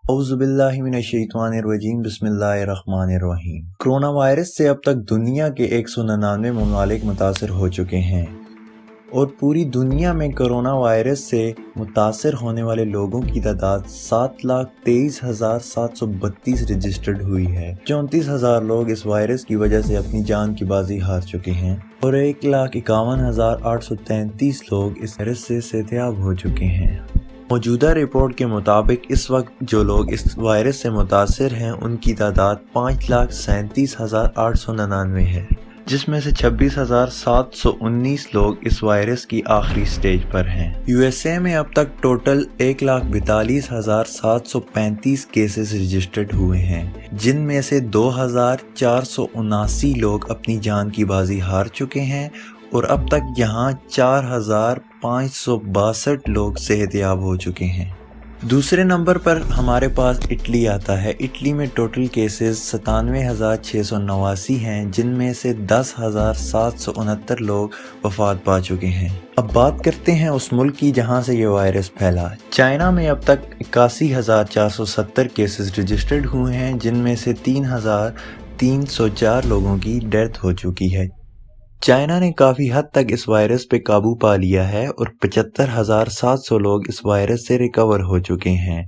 औज़ुबिल्लाहिमिनश्शैतानिर्रजीम बिस्मिल्लाहिर्रहमानिर्रहीम। Corona virus से अब तक दुनिया के 199 ममालिक मुतासर हो चुके हैं और पूरी दुनिया में कोरोना वायरस से मुतासर होने वाले लोगों की तादाद 7,23,732 रजिस्टर्ड हुई है। 34,000 लोग इस वायरस की वजह से अपनी जान की बाजी हार चुके हैं और 1,51,833 लोग इस वायरस से सेहतयाब हो चुके हैं। मौजूदा रिपोर्ट के मुताबिक इस वक्त जो लोग इस वायरस से मुतासर हैं उनकी तादाद 5,37,899 है, जिसमें से 26,719 लोग इस वायरस की आखिरी स्टेज पर हैं। यूएसए में अब तक टोटल 1,42,735 केसेस रजिस्टर्ड हुए हैं, जिनमें से 2,479 लोग अपनी जान की बाजी हार चुके हैं और अब तक यहाँ 4,562 लोग सेहतयाब हो चुके हैं। दूसरे नंबर पर हमारे पास इटली आता है। इटली में टोटल केसेस 97,689 हैं, जिनमें से 10,769 लोग वफात पा चुके हैं। अब बात करते हैं उस मुल्क की जहां से ये वायरस फैला। चाइना में अब तक 81,470 केसेस रजिस्टर्ड हुए हैं, जिनमें से 3,304 लोगों की डेथ हो चुकी है। चाइना ने काफ़ी हद तक इस वायरस पे काबू पा लिया है और 75,700 लोग इस वायरस से रिकवर हो चुके हैं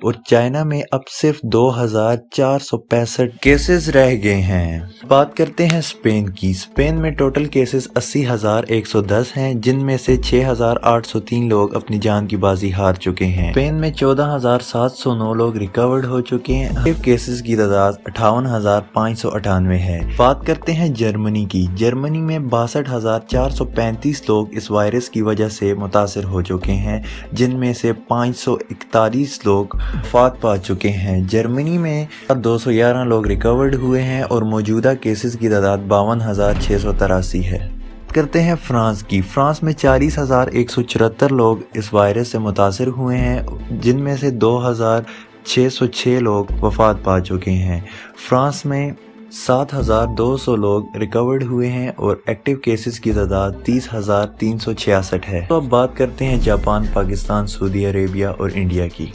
और चाइना में अब सिर्फ 2,465 केसेस रह गए हैं। बात करते हैं स्पेन की। स्पेन में टोटल केसेस 80,110 हैं, जिनमें से 6,803 लोग अपनी जान की बाजी हार चुके हैं। स्पेन में 14,709 लोग रिकवर्ड हो चुके हैं। एक्टिव केसेस की तादाद 58,598 है। बात करते हैं जर्मनी की। जर्मनी में 62,435 लोग इस वायरस की वजह से मुतासर हो चुके हैं, जिनमें से 541 लोग वफात पा चुके हैं। जर्मनी में 211 लोग रिकवर्ड हुए हैं और मौजूदा केसेस की तादाद 52,683 है। करते हैं फ्रांस की। फ्रांस में 40,174 लोग इस वायरस से मुतासर हुए हैं, जिनमें से 2,606 लोग वफात पा चुके हैं। फ्रांस में 7,200 लोग रिकवर्ड हुए हैं और एक्टिव केसेस की तादाद 30,366 है। तो अब बात करते हैं जापान, पाकिस्तान, सऊदी अरेबिया और इंडिया की।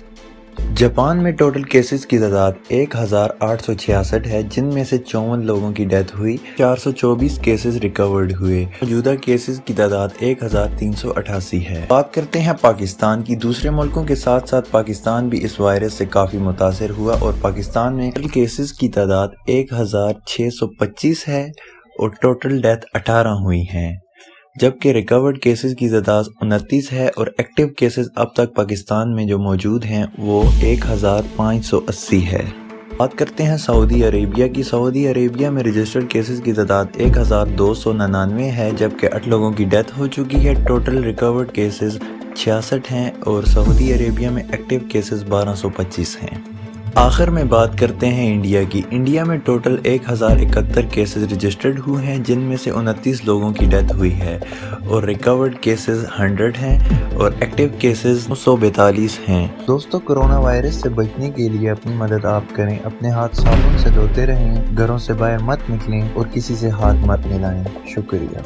जापान में टोटल केसेस की तादाद 1,866 है, जिनमें से 54 लोगों की डेथ हुई। 424 केसेस रिकवर्ड हुए। मौजूदा केसेस की तादाद 1,388 है। बात करते हैं पाकिस्तान की। दूसरे मुल्कों के साथ साथ पाकिस्तान भी इस वायरस से काफ़ी मुतासर हुआ और पाकिस्तान में टोटल केसेस की तादाद 1,625 है और टोटल डेथ 18 हुई हैं, जबकि रिकवर्ड केसेस की तादाद 29 है और एक्टिव केसेस अब तक पाकिस्तान में जो मौजूद हैं वो 1,580 है। बात करते हैं सऊदी अरेबिया की। सऊदी अरेबिया में रजिस्टर्ड केसेस की तादाद 1,299 है, जबकि 8 लोगों की डेथ हो चुकी है। टोटल रिकवर्ड केसेस 66 हैं और सऊदी अरेबिया में एक्टिव केसेस 1,225 हैं। आखिर में बात करते हैं इंडिया की। इंडिया में टोटल 1,071 केसेस रजिस्टर्ड हुए हैं, जिनमें से 29 लोगों की डेथ हुई है और रिकवर्ड केसेस 100 हैं और एक्टिव केसेस 142 हैं। दोस्तों, कोरोना वायरस से बचने के लिए अपनी मदद आप करें। अपने हाथ साबुन से धोते रहें, घरों से बाहर मत निकलें और किसी से हाथ मत मिलाएं। शुक्रिया।